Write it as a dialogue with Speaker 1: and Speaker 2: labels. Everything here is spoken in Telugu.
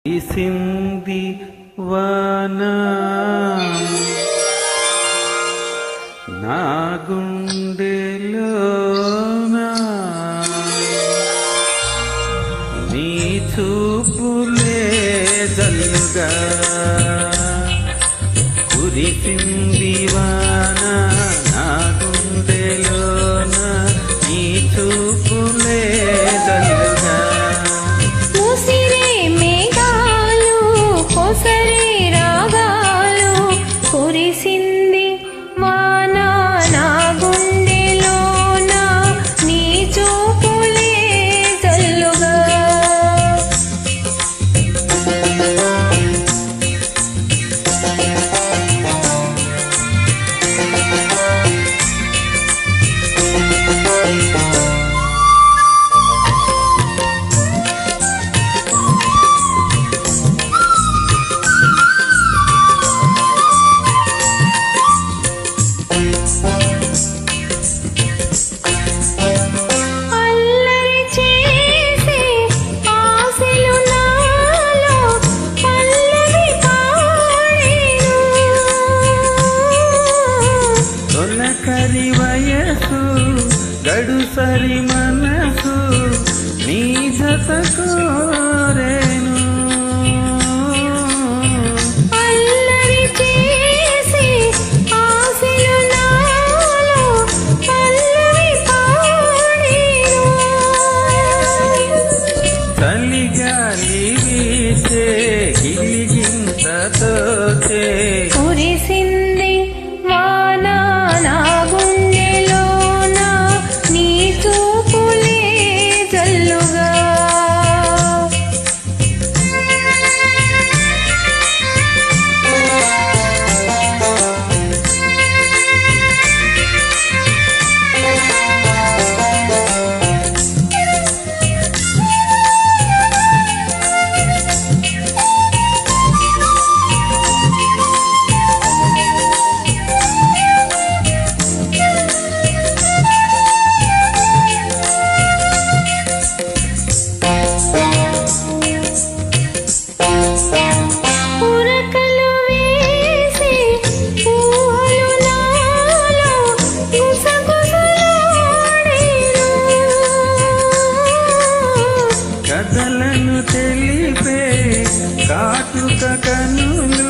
Speaker 1: కురిసింది వాన నా గుండెలోన నీ చూపులే జల్లుగా కురిసింది వాన నా గుండెలోన నీ చూపులే జల్లుగా
Speaker 2: సరే రాగాలు కురిసింది వాన నా గుండెలోన నీ చూపులే జల్లుగా
Speaker 1: కరి వయసు గడుసరి మనసు నీ జత కోరేను
Speaker 2: అల్లరి చేసి ఆశలు నాలో పల్లవి పాడేను
Speaker 1: చలిగాలి వీచే గిలిగింతతో
Speaker 2: కురిసింది వాన నా గుండెలోన నీ చూపులే జల్లుగా
Speaker 1: కథలను తెలిపే కాటుక కనులు